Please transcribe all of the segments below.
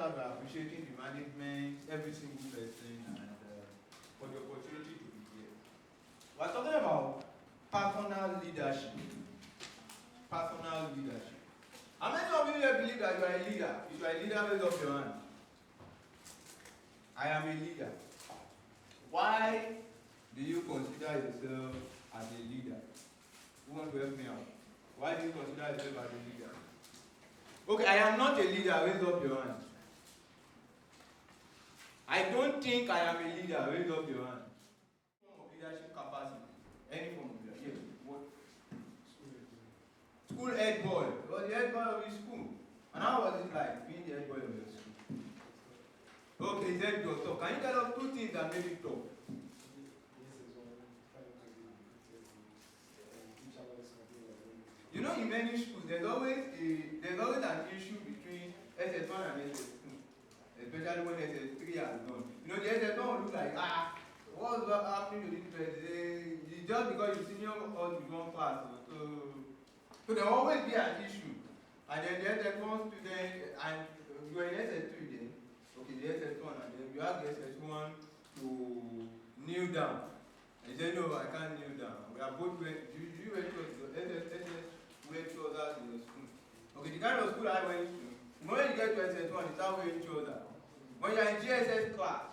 start by appreciating the management, every single person, and for the opportunity to be here. We're talking about personal leadership. Personal leadership. How many of you here believe that you are a leader? If you are a leader, raise up your hand. I am a leader. Why do you consider yourself as a leader? Who wants to help me out? Why do you consider yourself as a leader? Okay, I am not a leader. Raise up your hand. I don't think I am a leader. Raise up your hand. Form of leadership capacity. Any form of leadership. Yes. What? School head boy. You was the head boy of his school. And how was it like being the head boy of your school? Okay, he said go talk. Can you tell us two things that made you talk? You know, in many schools, there's always an issue between SS1 and SS2, especially when SS3 has gone. You know, the SS1 will look like, what's happening to this person? It's just because you senior us with one class. So there will always be an issue. And then the SS1 student, and you are in SS2 then, okay, the SS1, and then you have the SS1 to kneel down. And you say, no, I can't kneel down. We are both wearing, you wear SS wear trousers in the school. Okay, the kind of school I went to, when you get to SS1, you start wearing trousers. When you are in GSS class,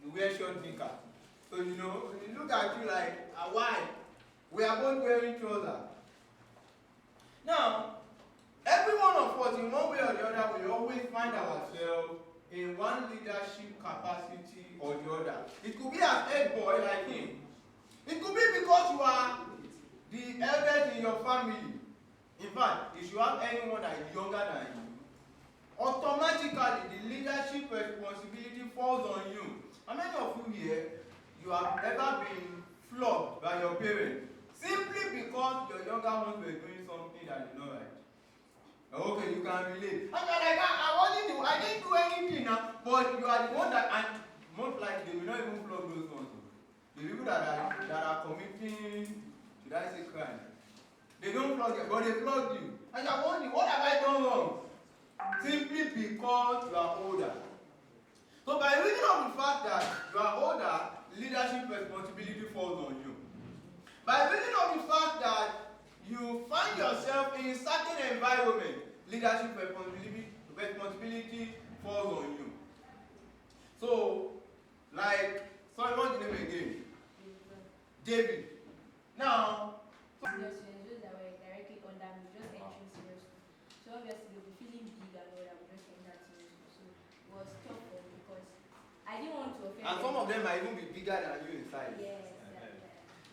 you wear short knickers. So you know, you look at you like, why? We are both wearing trousers. Now, every one of us, in one way or the other, we always find ourselves in one leadership capacity or the other. It could be as head boy like him. It could be because you are the eldest in your family. In fact, if you have anyone that is younger than you, automatically the leadership responsibility falls on you. How many of you here, you have ever been flogged by your parents simply because your younger ones were doing something that is not right? Okay, you can relate. And you're like, I didn't do anything now, but you are the one that, and most likely they will not even flog those ones. The people that are committing, should I say crime? They don't flog you, but they flog you. And you're wondering, what have I done wrong? Simply because you are older. So by reason of the fact that you are older, leadership responsibility falls on you. By reason of the fact that you find yourself in a certain environment, leadership responsibility falls on you. So, like, sorry, what's the name again? David. Now, so obviously they'll be feeling big and all that, we just enter senior school. So it was tough for me because I didn't want to offend and some of them might even be bigger than you in size. Yes,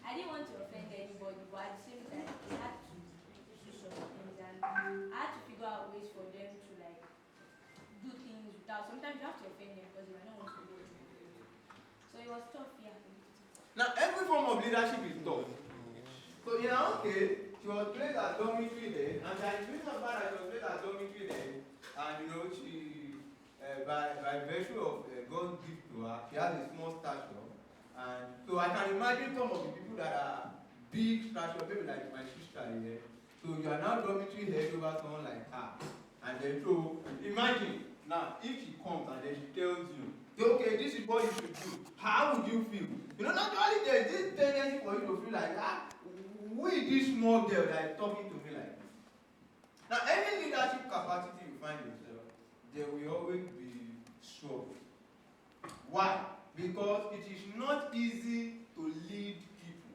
I didn't want to offend anybody, but at the same time, they had to do some things, and I had to figure out ways for them to like do things without. Sometimes you have to offend them because they might not want to do it. So it was tough, yeah. Now, every form of leadership is tough. So in our own case, she was placed at dormitory then, and the reason of that she was placed at dormitory then, and you know, she, by virtue of God's gift to her, she has a small stature. And so I can imagine some of the people that are big stature, maybe like my sister here. So you are now dormitory head over someone like her. And then so imagine now if she comes and then she tells you, okay, this is what you should do. How would you feel? You know, naturally there's this tendency for you to feel like, who is this small girl that is talking to me like this? Now, any leadership capacity you find yourself, there will always be struggle. Why? Because it is not easy to lead people.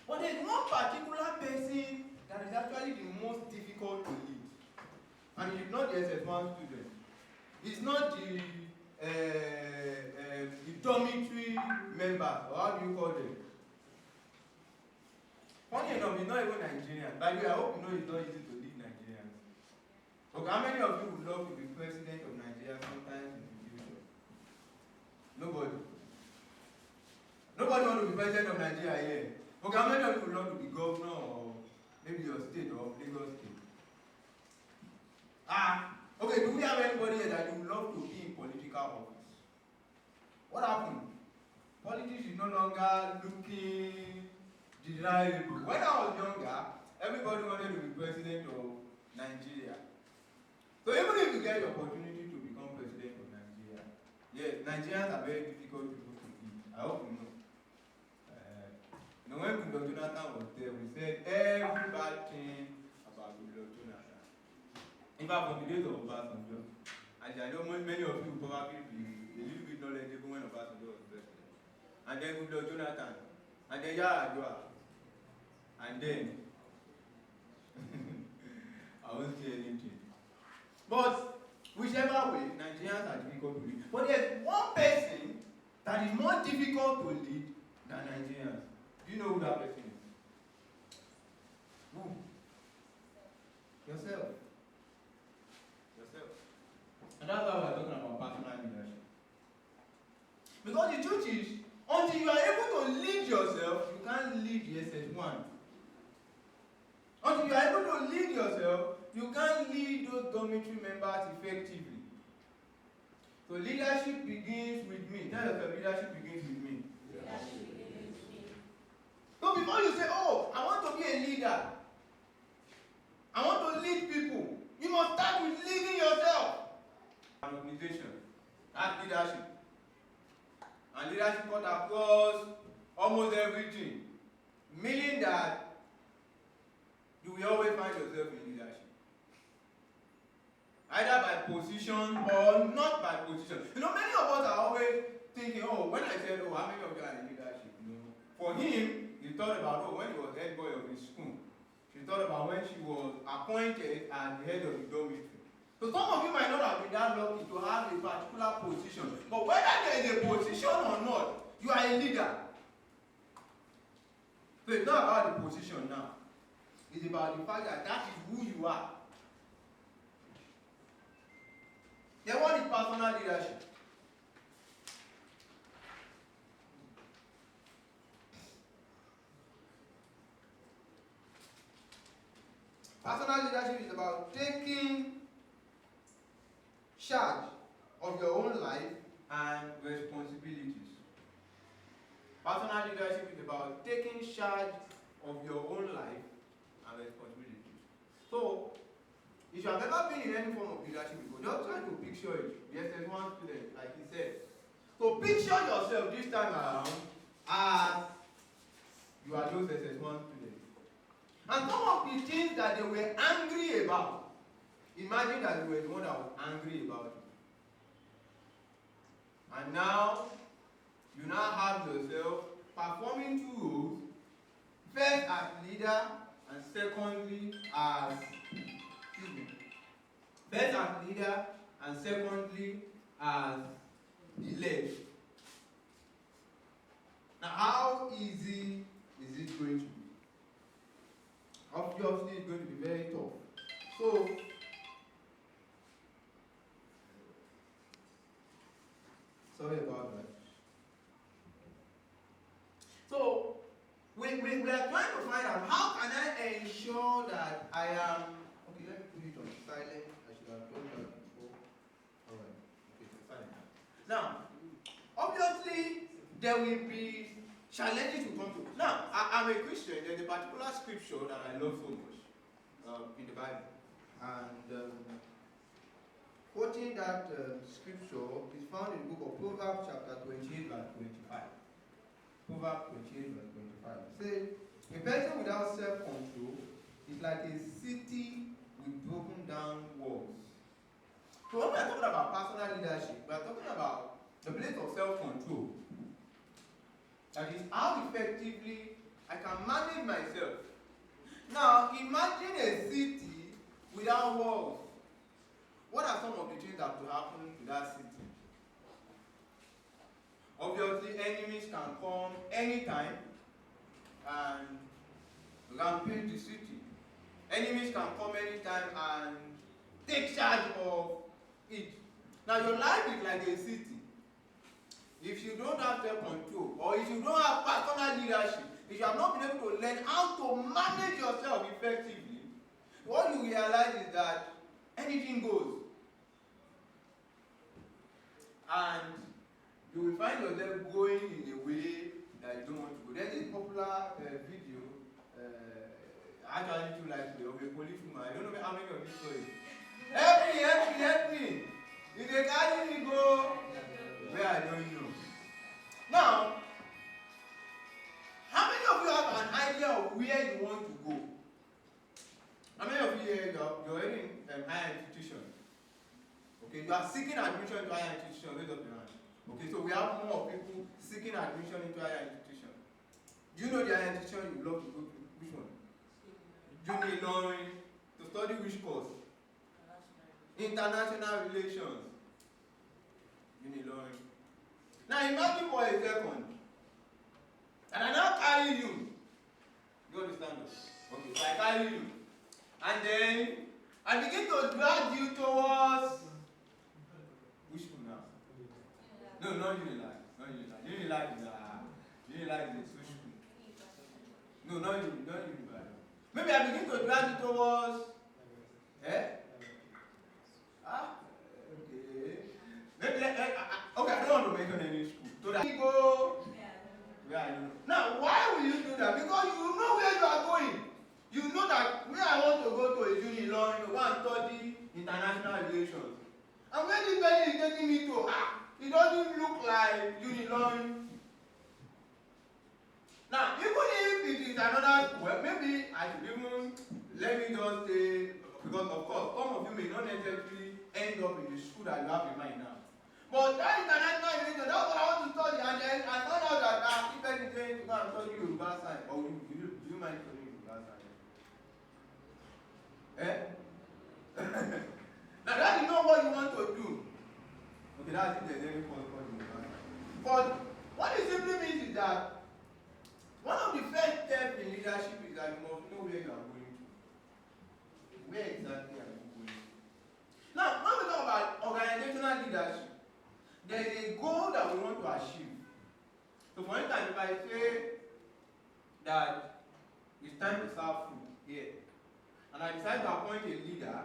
But there's one particular person that is actually the most difficult to lead. And it's not the SS1 student. It's not the dormitory members, or how do you call them? Funny enough, it's not even Nigerian. By the way, I hope you know it's not easy to lead Nigerians. Okay, how many of you would love to be president of Nigeria sometime in the future? Nobody. Nobody wants to be president of Nigeria here. Okay, how many of you would love to be governor or maybe your state or Lagos state? Okay, do we have anybody here that you would love to be in political office? What happened? Politics is no longer looking desirable. When I was younger, everybody wanted to be president of Nigeria. So even if you get the opportunity to become president, Yes, Nigerians are very difficult people to lead. I hope you know. When Goodluck Jonathan was there, we said every bad thing about Goodluck Jonathan. In fact, from the days of Obasanjo, and I know many of you probably be a little bit knowledgeable when Obasanjo was president. And then Goodluck Jonathan, and then Yar'Adua, and then I won't say anything. But whichever way, Nigerians are difficult to lead. But there's one person that is more difficult to lead than Nigerians. Do you know who that person is? Who? Yourself. Yourself. And that's why we're talking about personal leadership. Because the truth is, until you are able to lead yourself, you can't lead the SS1. Until you are able to lead yourself, you can't lead those dormitory members effectively. So leadership begins with me. Tell yourself, leadership begins with me. Leadership begins with me. So before you say, oh, I want to be a leader, I want to lead people, you must start with leading yourself. An organization, that's leadership. And leadership cut across almost everything. Meaning that you will always find yourself in leadership. Either by position or not by position. You know, many of us are always thinking, oh, when I said, oh, how many of you are in leadership? You know, for him, he thought about, oh, when he was head boy of his school. She thought about when she was appointed as the head of the dormitory. So some of you might not have been that lucky to have a particular position. But whether there is a position or not, you are a leader. So it's not about the position now. It's about the fact that that is who you are. Then what is personal leadership? Personal leadership is about taking charge of your own life and responsibilities. Personal leadership is about taking charge of your own life and responsibilities. So, if you have ever been in any form of leadership before, just try to picture it. The SS1 student, like he said. So picture yourself this time around as you are those SS1 students. And some of the things that they were angry about, imagine that you were the one that was angry about it. And now, you now have yourself performing two roles, first as leader and secondly as first as leader and secondly as the led. Now, how easy is it going to be? Obviously, it's going to be very tough. So, sorry about that. So, we are trying to find out how can I ensure that I am. Okay, let me put it on silent. I should have done that before. Alright, okay, it's silent now. Obviously, there will be challenges to come to. Now, I'm a Christian. There's a particular scripture that I love so much in the Bible. And quoting that scripture is found in the book of Proverbs chapter 28 verse 25. Proverbs 28 verse 25. It says, a person without self-control is like a city with broken down walls. So when we are talking about personal leadership, we are talking about the place of self-control. That is how effectively I can manage myself. Now, imagine a city without walls. What are some of the things that will happen to that city? Obviously, enemies can come anytime and rampage the city. Enemies can come anytime and take charge of it. Now, your life is like a city. If you don't have self-control, or if you don't have personal leadership, if you have not been able to learn how to manage yourself effectively, what you realize is that anything goes. And you will find yourself going in a way that you don't want to go. There's this popular video, I actually do like of a policewoman. I don't know how many of you saw it. Help me, help me, help me. If they carry me go, where I don't know. Now, how many of you have an idea of where you want to go? How many of you here you're in higher institution? Okay, you are seeking admission to higher institution. Raise up your hand. Okay, so we have more people seeking admission into higher institution. Do you know the higher institution you love to go to? Which one? Uni Learning. To study which course? International relations. Uni Learning. Now imagine for a second, and I now carry you. You understand this? Okay, so I carry you, and then I begin to drag you towards which school now? No, not Unilag. Not Unilag. Unilag is Unilag is a social school. No, not Unilag. Maybe I begin to drag you towards okay. Maybe okay, I don't want to mention any school. So that we go where I know. Now, why will you do that? Because you know where you are going. You know that where I want to go to is Uni Learning to go and study international relations. And where this person is taking me to, it doesn't look like Uni Learning. Now, even if it is another school, well, maybe I should even let me just say, because of course, some of you may not necessarily end up in the school that you have in mind now. But that international religion, that's what I want to study, and then I found out that if person is going to go and study Yoruba science, or do you mind studying Yoruba science? Now that is not what you want to do. Okay, that's if there's any point for Yoruba science. But what it simply means is that one of the first steps in leadership is that you must know where you are going to. Where exactly are you going to? Now, when we talk about organizational leadership, there is a goal that we want to achieve. So, for instance, if I say that it's time to serve food here, and I decide to appoint a leader,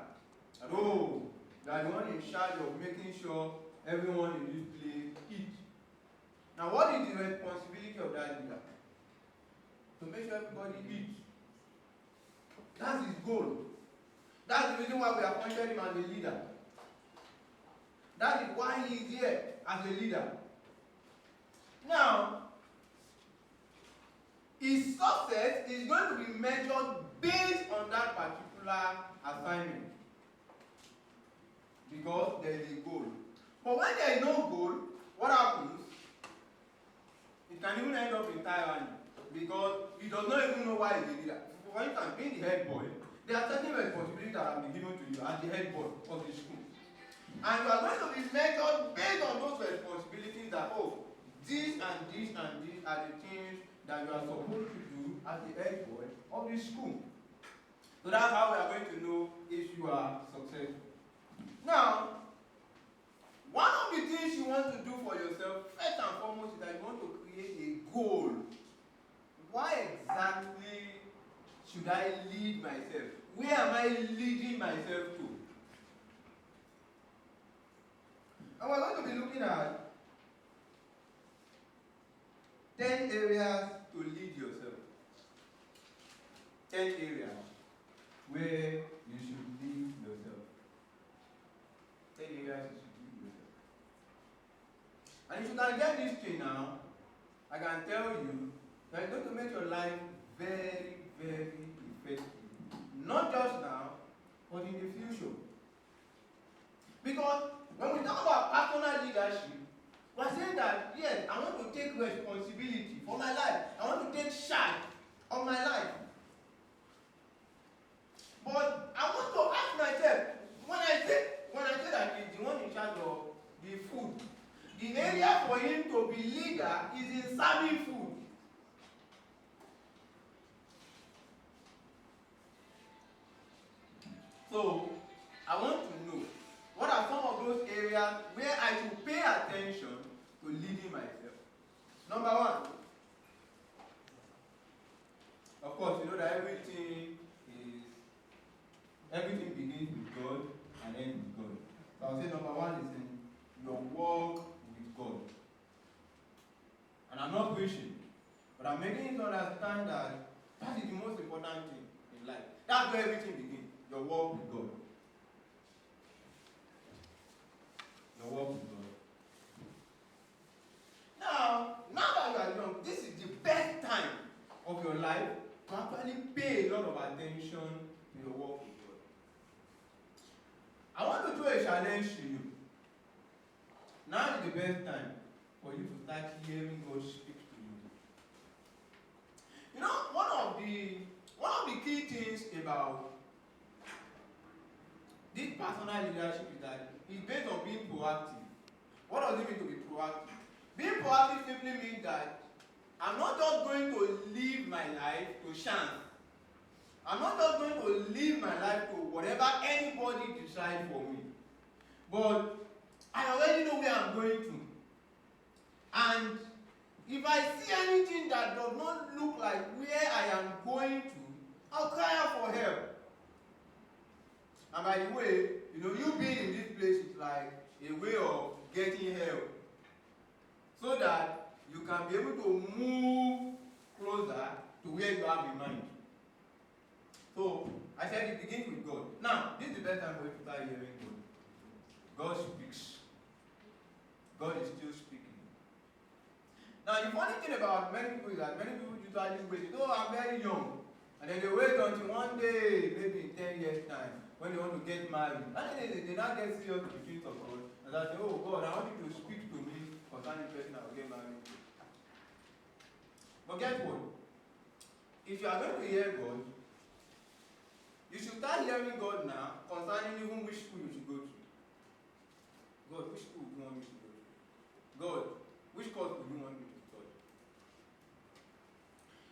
and you are the one in charge of making sure everyone in this place eats. Now, what is the responsibility of that leader? To make sure everybody eats. That's his goal. That's the reason why we appointed him as a leader. That is why he is here as a leader. Now, his success is going to be measured based on that particular assignment. Because there is a goal. But when there is no goal, what happens? It can even end up in tyranny. Because he does not even know why he's a leader. For instance, being the head boy, there are certain responsibilities that have been given to you as the head boy of the school. And you are going to be measured based on those responsibilities that, this and this and this are the things that you are supposed to do as the head boy of the school. So that's how we are going to know if you are successful. Now, one of the things you want to do for yourself, first and foremost, is that you want to create a goal. Why exactly should I lead myself? Where am I leading myself to? And we're going to be looking at 10 areas to lead yourself. 10 areas where you should lead yourself. 10 areas you should lead yourself. And if you can get this thing now, I can tell you that it's going to make your life very, very effective. Not just now, but in the future. Because when we talk about personal leadership, we're saying that, yes, I want to take responsibility for my life. I want to take charge of my life. But I want to ask myself, when I say that he's the one in charge of the food, the area for him to be leader is in serving food. So, I want to know what are some of those areas where I should pay attention to leading myself. Number one, of course, you know that everything begins with God and ends with God. So I'll say number one is in your walk with God. And I'm not preaching, but I'm making you to understand that that is the most important thing in life. That's where everything begins. Your walk with God. Your walk with God. Now that you are young, this is the best time of your life to actually pay a lot of attention to your work with God. I want to throw a challenge to you. Now is the best time for you to start hearing God speak to you. You know, one of the key things about this personal leadership is that it's based on being proactive. What does it mean to be proactive? Being proactive simply means that I'm not just going to live my life to chance. I'm not just going to live my life to whatever anybody decides for me. But I already know where I'm going to. And if I see anything that does not look like where I am going to, I'll cry out for help. And by the way, you being in this place is like a way of getting help. So that you can be able to move closer to where you have in mind. So, I said it begins with God. Now, this is the best time for you to start hearing God. God speaks. God is still speaking. Now, the funny thing about many people is that many people usually wait. Oh, I'm very young. And then they wait until one day, maybe in 10 years' time, when they want to get married. And then they now get serious with the things of God. And they say, oh God, I want you to speak to me concerning the person I will get married to. But guess what? If you are going to hear God, you should start hearing God now concerning even which school you should go to. God, which school do you want me to go to? God, which course do you want me to study?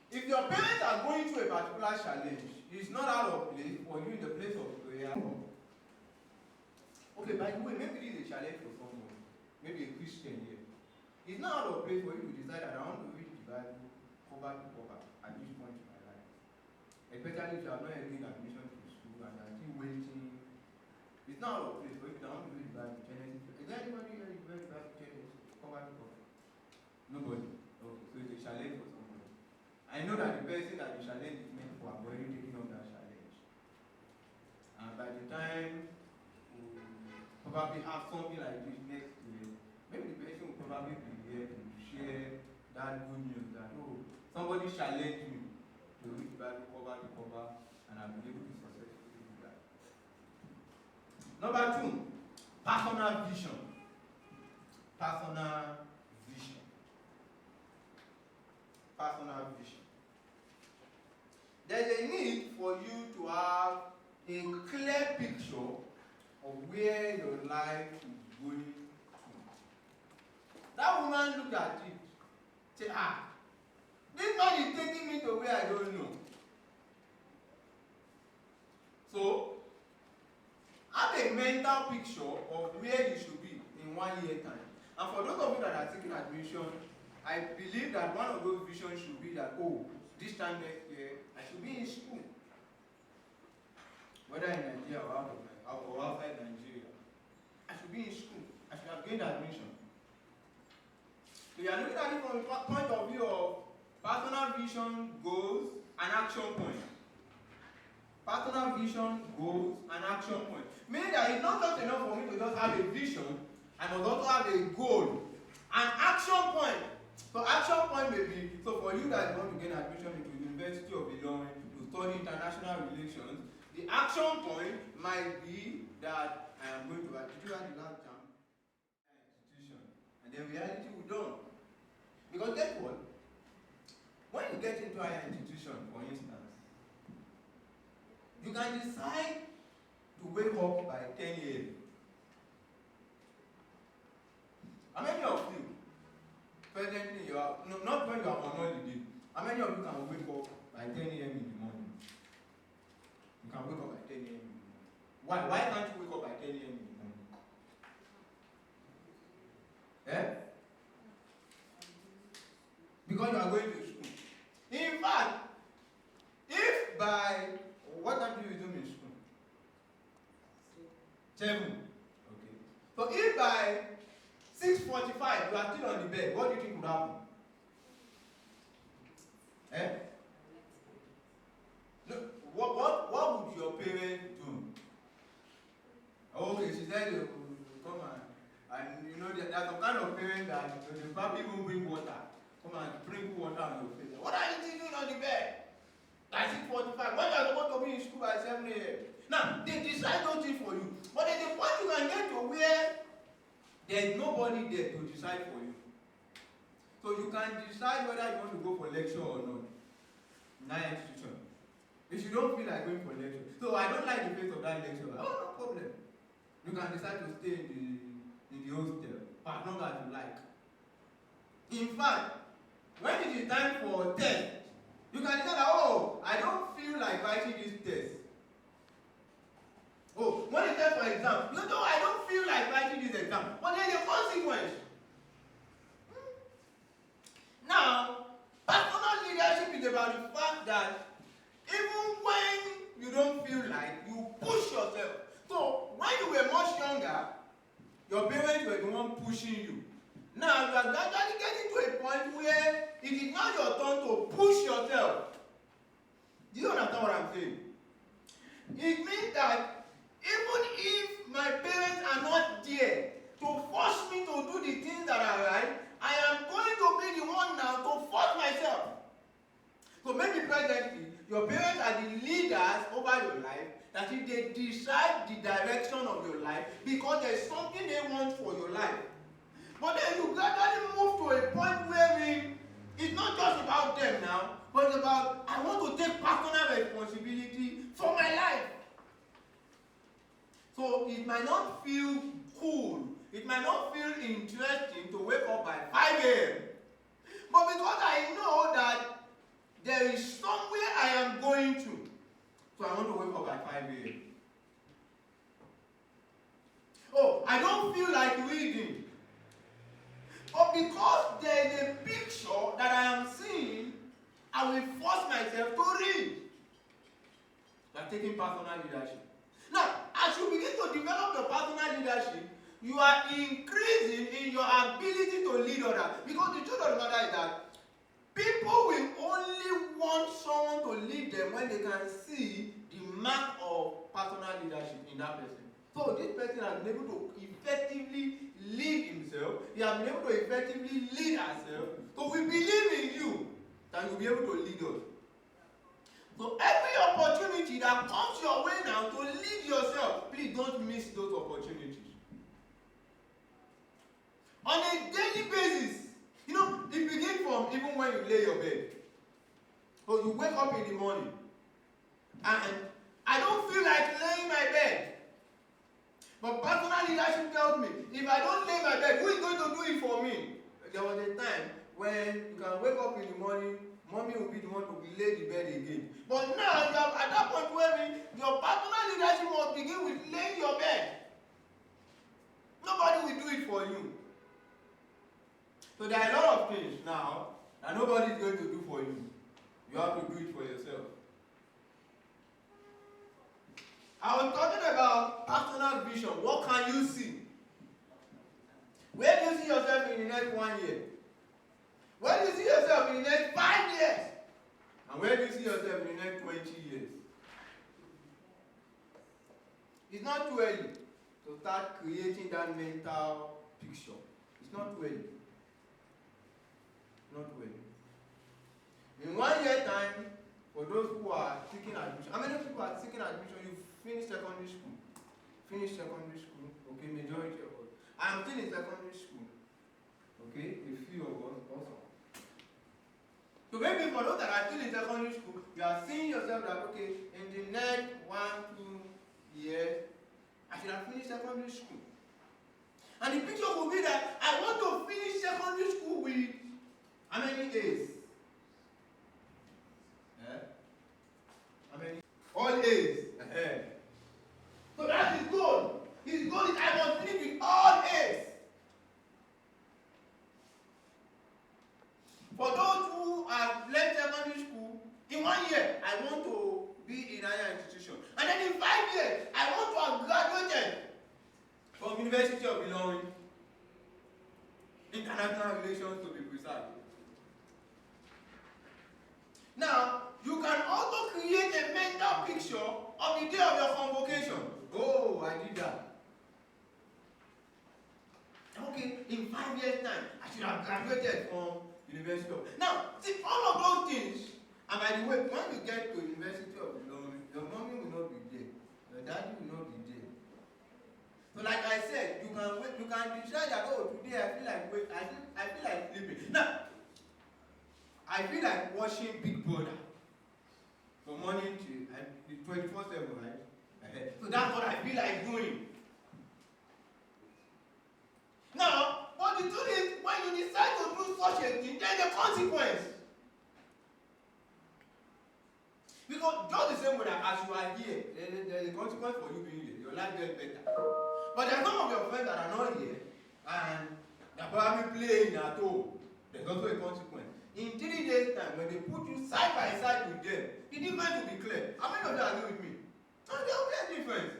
If your parents are going through a particular challenge, it's not out of place for you in the place of prayer. Okay, by the way, maybe this is a challenge for someone, maybe a Christian here. It's not out of place for you to decide that I want to read the Bible cover to cover at this point in my life. Especially if you are not getting admission to school and you are still waiting. It's not out of place for you to want to read the Bible Genesis. Is there anybody here who read the Bible Genesis cover to cover? Nobody. Okay, so it's a challenge for someone. I know that the person that the challenge is meant for have already taken up that challenge. And by the time we probably have something like this next year, maybe the person will probably be here to share that good news that, oh, somebody challenged me to read the Bible cover to cover, and I've been able to successfully do that. Number 2, personal vision. Personal vision. Personal vision. There's a need for you to have a clear picture of where your life is going to. That woman looked at it, said, this man is taking me to where I don't know. So, have a mental picture of where you should be in 1 year time. And for those of you that are taking admission, I believe that one of those visions should be that, oh, this time next year, I should be in school. Whether in Nigeria or outside Nigeria, I should be in school. I should have gained admission. So you are looking at it from the point of view of personal vision, goals, and action points. Personal vision, goals, and action points. Meaning that it's not just enough for me to just have a vision, I must also have a goal. An action point. So action point may be, so for you that want to gain admission into the University of Illinois to study international relations, the action point might be that I am going to did you have the last jam institution, and then reality will dawn. Because guess what? When you get into higher institution, for instance, you can decide to wake up by 10 a.m. How many of you, presently, you are, no, not when you are on holiday, how many of you can wake up by 10 a.m. in the morning? You can wake up by 10 a.m. in the morning. Why? Why can't you wake up by 10 a.m. in the morning? Because you are going to school. In fact, if by what time do you resume in school? 7. Okay. So if by 6:45 you are still on the bed, what do you think would happen? No, what would your parents do? Okay, she said you come and you know there's some kind of parents that they probably won't bring a.m. Now, they decide those things for you. But at the point you can get to where there's nobody there to decide for you. So you can decide whether you want to go for lecture or not in that institution. If you don't feel like going for lecture. So I don't like the face of that lecture. Oh, no problem. You can decide to stay in the hostel as long as you like. In fact, when it is time for test, you can decide that, oh, I don't feel like writing this test. Oh, when it's time for exam, you know, I don't feel like writing this exam. But there's a consequence. Now, personal leadership is about the fact that even when you don't feel like, you push yourself. So, when you were much younger, your parents were the one pushing you. Now, you are gradually getting to a point where it is now your turn to push yourself. Do you understand what I'm saying? It means that even if my parents are not there to force me to do the things that are right, I am going to be the one now to force myself. So maybe presently, your parents are the leaders over your life, that if they decide the direction of your life because there's something they want for your life. But then you gradually move to a point where it's not just about them now, but it's about, I want to take personal responsibility for my life. So it might not feel cool, it might not feel interesting to wake up by 5 a.m. But because I know that there is somewhere I am going to, so I want to wake up by 5 a.m. Oh, I don't feel like reading. But because there is a picture that I am seeing, I will force myself to read. You are taking personal leadership. Now, as you begin to develop your personal leadership, you are increasing in your ability to lead others. Because the truth of the matter is that people will only want someone to lead them when they can see the mark of personal leadership in that person. So this person has been able to effectively lead himself. He has been able to effectively lead herself. So we believe in you that you'll be able to lead us. So every opportunity that comes your way now to lead yourself, please don't miss those opportunities. On a daily basis, you know, it begins from even when you lay your bed. So you wake up in the morning and I don't feel like laying my bed. But personal leadership tells me, if I don't lay my bed, who is going to do it for me? There was a time when you can wake up in the morning, mommy will be the one to lay the bed again. But now you are at that point where your personal leadership must begin with laying your bed. Nobody will do it for you. So there are a lot of things now that nobody is going to do for you. You have to do it for yourself. I was talking about personal vision. What can you see? Where do you see yourself in the next 1 year? Where do you see yourself in the next 5 years? And where do you see yourself in the next 20 years? It's not too early to start creating that mental picture. It's not too early. Not too early. In 1 year time, for those who are seeking admission, how many people are seeking admission? You finish secondary school. Finish secondary school. Okay, majority of us. I'm still in secondary school. Okay, a few of us also. So maybe for those that are still in secondary school, you are seeing yourself that, okay, in the next 1, 2 years, I should have finished secondary school. And the picture will be that I want to finish secondary school with how many A's? How many? All A's. So that's his goal. His goal is I must finish with all A's. For those who have left secondary school, in 1 year, I want to be in a higher institution. And then in 5 years, I want to have graduated from University of Illinois, International Relations to be precise. Now, you can also create a mental picture of the day of your convocation. Oh, I did that. Okay, in 5 years' time, I should have graduated from University of. Now, see, all of those things, and by the way, when we get to University of Illinois, your mommy will not be there. your daddy will not be there. So like I said, you can decide that, oh, today I feel like I feel like sleeping. Now, I feel like watching Big Brother from morning to 24/7, right? So that's what I feel like doing. Now, but the truth is, when you decide to do such a thing, there's a consequence. Because just the same way that as you are here, there's a consequence for you being here. Your life gets better. But there are some of your friends that are not here, and they're probably playing at home. There's also a consequence. In 3 days' time, when they put you side by side with them, the difference will be clear. How many of you agree with me? So there will be a difference.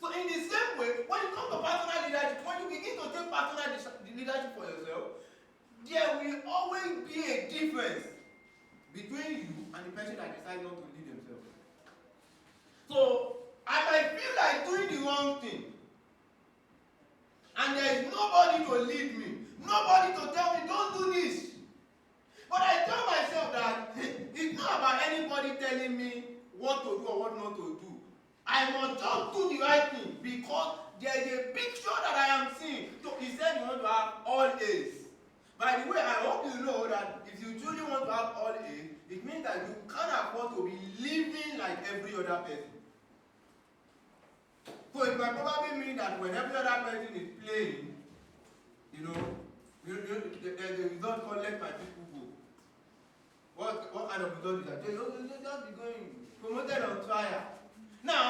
So in the same way, when it comes to personal leadership, when you begin to take personal leadership for yourself, there will always be a difference between you and the person that decides not to lead themselves. So I might feel like doing the wrong thing, and there is nobody to lead me, nobody to tell me don't do this. But I tell myself that it's not about anybody telling me what to do or what not to do. I must just do the right thing because there is a picture that I am seeing. So he said you want to have all A's. By the way, I hope you know that if you truly want to have all A's, it means that you can't afford to be living like every other person. So it might probably mean that when every other person is playing, there's a result called let my people go. What kind of result is that? They just be going promoted on trial. Now,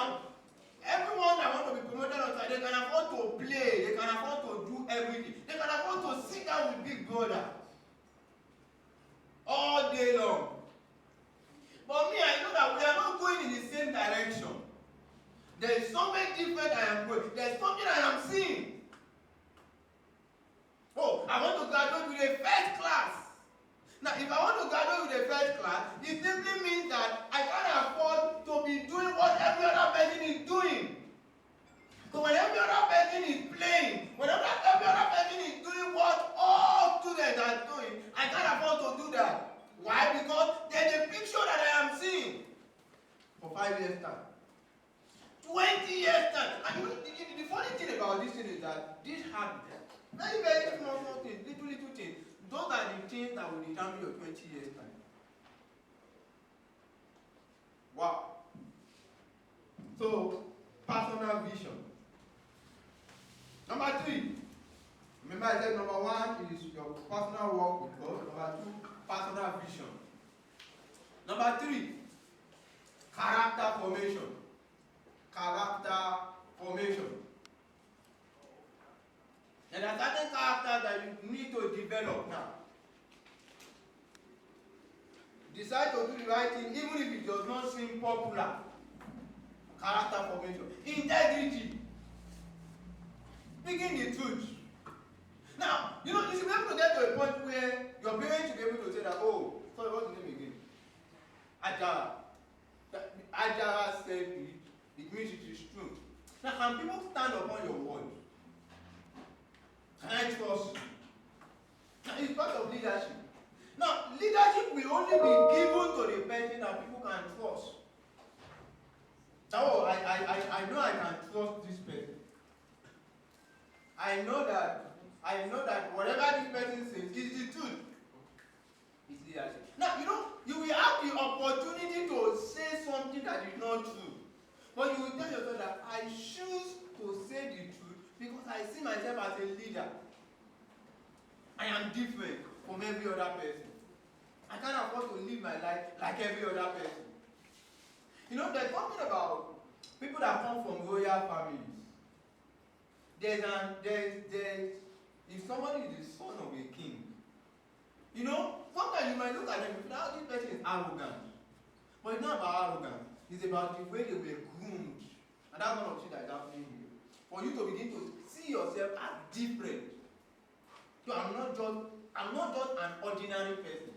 everyone that wants to be promoted on trial, they can afford to play, they can afford to do everything. They can afford to sit down with Big Brother all day long. But me, I know that we are not going in the same direction. There is something different I am going. There is something I am seeing. Oh, I want to graduate with a first class. Now, if I want to graduate with a first class, it simply means that I can't afford to be doing what every other person is doing. So when every other person is playing, whenever every other person is doing what all students are doing, I can't afford to do that. Why? Because there's a picture that I am seeing for 5 years' time. 20 years' time. And the funny thing about this thing is that this habit, very, very small things, little things, those are the things that will determine your 20 years' time. Wow. So, personal vision. Number 3. Remember I said number 1 is your personal work with God. Number 2, personal vision. Number 3, character formation. Character formation. And there are certain characters that you need to develop now. Decide to do the right thing even if it does not seem popular. Character formation. Integrity. Speaking the truth. Now, you should be able to get to a point where your parents should be able to say that, oh, sorry, what's the name again? Ajara. Ajara said it means it is true. Now, can people stand upon your word? Can I trust you? Now, it's part of leadership. Now, leadership will only be given to the person that people can trust. Oh, I know I can trust this person. I know that whatever this person says is the truth. It's leadership. Now, you will have the opportunity to say something that is not true. But you will tell yourself that I choose to say the truth because I see myself as a leader. I am different from every other person. I can't afford to live my life like every other person. There's something about people that come from royal families. If somebody is the son of a king, sometimes you might look at them and feel, this person is arrogant. But it's not about arrogance. It's about the way they were groomed. And that's one of the things that is happening here. For you to begin to see yourself as different. So I'm not just an ordinary person.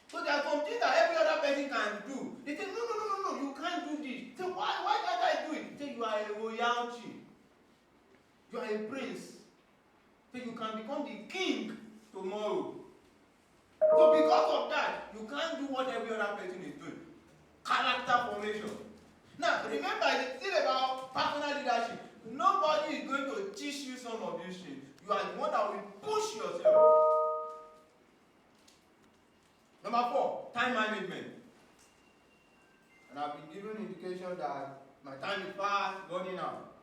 So there are some things that every other person can do. They say, no, you can't do this. So why can't I do it? Say you are a royalty. You are a prince. So you can become the king tomorrow. So because of that, you can't do what every other person is doing. Character formation. Now, remember, it's still about personal leadership. Nobody is going to teach you some of these things. You are the one that will push yourself. Number 4, time management. And I've been given indication that my time is fast running out.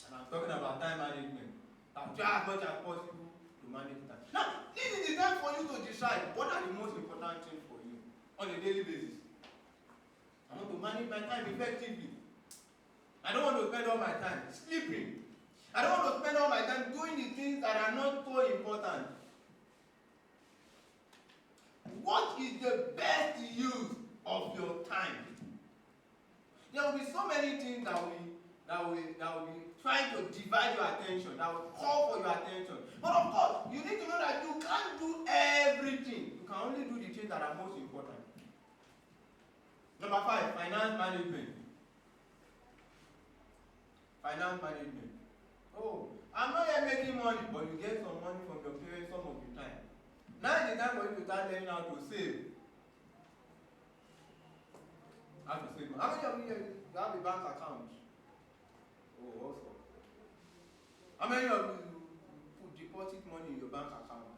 And I'm talking about time management. I'll try as much as possible to manage time. Now, this is the time for you to decide what are the most important things for you on a daily basis. I want to manage my time effectively. I don't want to spend all my time sleeping. I don't want to spend all my time doing the things that are not so important. What is the best use of your time? There will be so many things that will be trying to divide your attention, that will call for your attention. But of course, you need to know that you can't do everything. You can only do the things that are most important. Number 5, finance management. Finance management. Oh, I'm not yet making money, but you get some money from your parents some of the time. Now is the time for you to start learning how to save. How to save money. How many of you have a bank account? Oh, also. How many of you put deposit money in your bank account?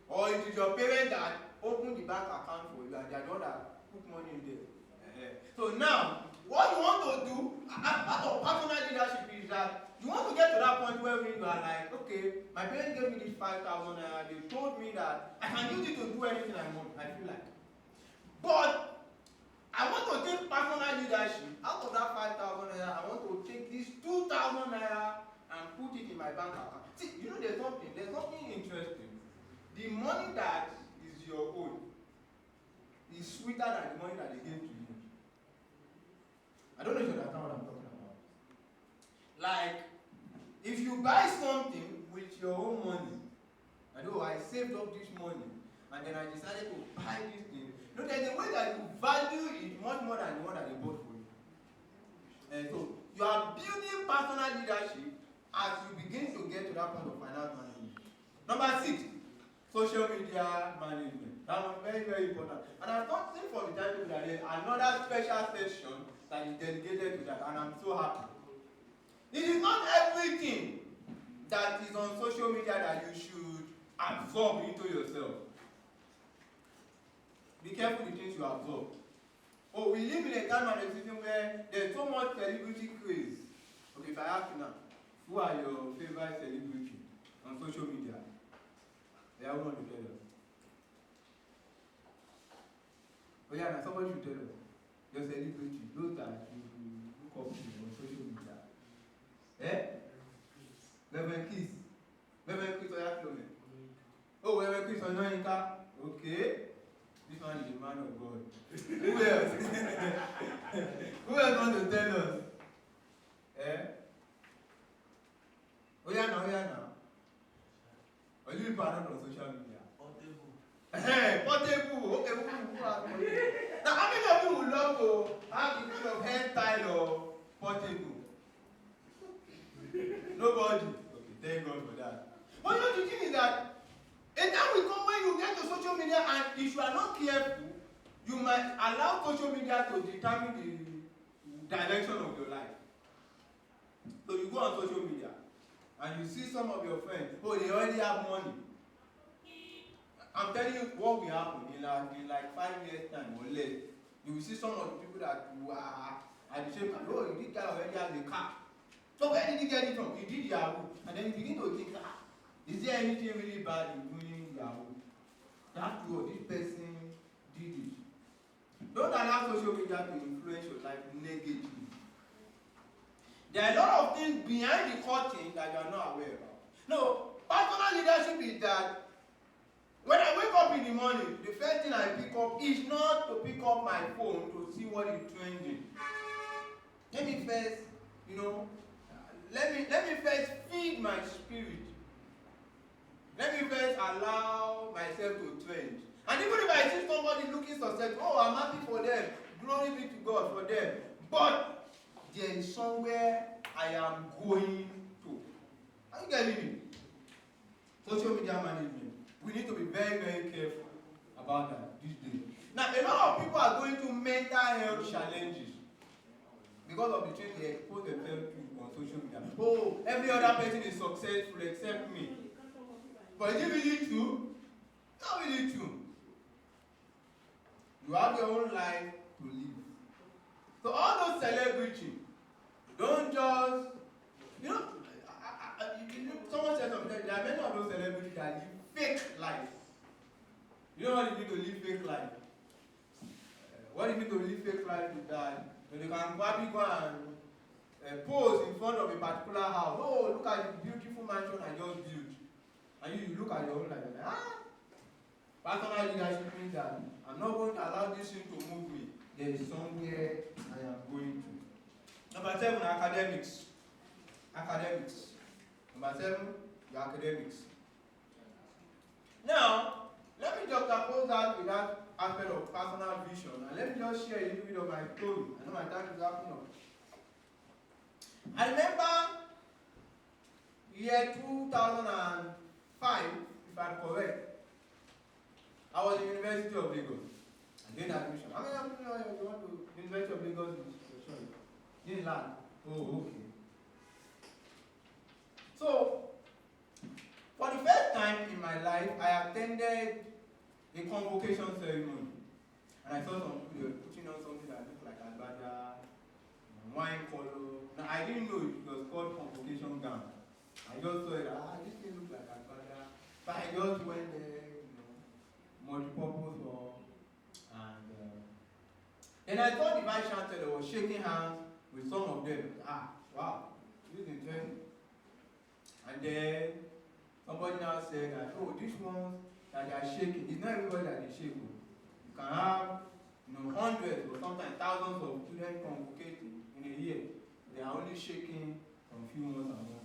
Or it is your parents that open the bank account for you and they are the one that put money in there? So now, what you want to do, as part of personal leadership, is that you want to get to that point where you are like, okay, my parents gave me this 5,000 naira, they told me that I can use it to do anything I want, I feel like. But I want to take personal leadership. Out of that 5,000 naira, I want to take this 2,000 naira and put it in my bank account. See, you know, there's something interesting. The money that is your own is sweeter than the money that they gave to you. I don't know if you understand what I'm talking about. Like, if you buy something with your own money, I know I saved up this money and then I decided to buy this thing. You know, there's a way that you value it much more than the one that they bought for you. And so you are building personal leadership as you begin to get to that point of finance management. Number 6, social media management. That was very, very important. And I'm talking from the title that there's another special session that is dedicated to that, and I'm so happy. It is not everything that is on social media that you should absorb into yourself. Be careful the things you absorb. Oh, we live in a time and a season where there's so much celebrity craze. Okay, if I ask you now, who are your favorite celebrities on social media? They are want to tell us. Oh yeah, now somebody should tell us. Your celebrity, those that you look up to on social media. Reverend Kiss. Reverend Chris Oyaflome. Oh, Reverend Chris Onoyinka. Okay. This one is a man of God. Who else? Who else want to tell us? Oh yeah now. Or you people are not on social media? Portable. Okay, now how many of you would love to have the kind of hairstyle of Portable? Nobody. Okay, thank God for that. But you know the thing is that a time will come when you get to social media and if you are not careful, you might allow social media to determine the direction of your life. So you go on social media and you see some of your friends, oh, they already have money. I'm telling you what will happen in like 5 years time or less. You will see some of the people that you are at the same time. Oh, this guy already has a car. So where did he get it from? He did Yahoo. And then you begin to think, is there anything really bad in doing Yahoo? That's what this person did it. Don't allow social media to influence your life negatively. There are a lot of things behind the curtain that you are not aware about. No, personal leadership is that when I wake up in the morning, the first thing I pick up is not to pick up my phone to see what is trending. Let me first, let me first feed my spirit. Let me first allow myself to trend. And even if I see somebody looking successful, oh, I'm happy for them. Glory be to God for them. But there is somewhere I am going to. Are you getting me? Social media management. We need to be very, very careful about that these days. Now, a lot of people are going through mental health challenges because of the things they expose themselves to on social media. Oh, every other person is successful except me. But is it really true? Not really true. You have your own life to live. So all those celebrity, don't just, someone said something, there are many of those celebrities that live fake life. You know what it means to live fake life? What it means to live fake life is that they can probably go and pose in front of a particular house. Oh, look at the beautiful mansion I just built. And you look at your own life and like, personal leadership means that I'm not going to allow this thing to move me. There is somewhere I am going to. Number 7, academics. Academics. Number 7, your academics. Now, let me just oppose that with that aspect of personal vision, and let me just share a little bit of my story. I know my time is wrapping up. I remember year 2005, if I'm correct, I was in the University of Lagos. I gained admission. How many of you know you want to University of Lagos? Sorry. Didn't land. Oh, okay. So, for the first time in my life, I attended a convocation ceremony. And I saw some people putting on something that looked like agbada, wine color. Now, I didn't know it was called convocation gown. I just saw it, this thing looks like agbada. But I just went there, multi-purpose hall. And then I thought the vice chancellor was shaking hands with some of them. Wow, this is interesting. And then somebody now said that, these ones that they are shaking, it's not everybody that they shake. You can have hundreds or sometimes thousands of students convocating in a year. They are only shaking from few months and months.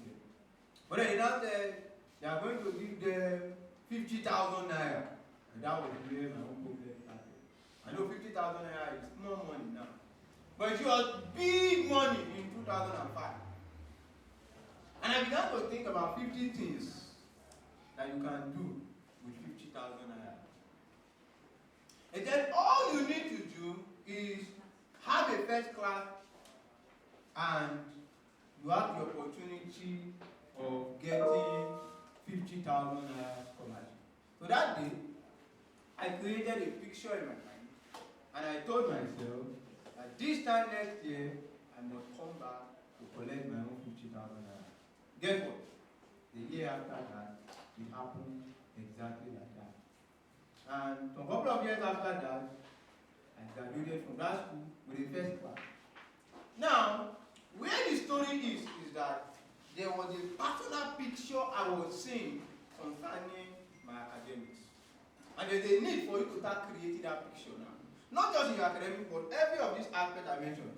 But then they now said they are going to give them 50,000 naira. And that was where my own problem started. I know 50,000 naira is small money now. But it was big money in 2005. And I began to think about 50 things that you can do with 50,000 naira. And then all you need to do is have a first class and you have the opportunity of getting 50,000 naira scholarship. So that day, I created a picture in my mind and I told myself that this time next year, I must come back to collect my own 50,000 naira. Guess what? The year after that, it happened exactly like that. And a couple of years after that, I graduated from that school with a first class. Now, where the story is that there was a personal picture I was seeing concerning my academics. And there's a need for you to start creating that picture now. Not just in your academics, but every of these aspects I mentioned.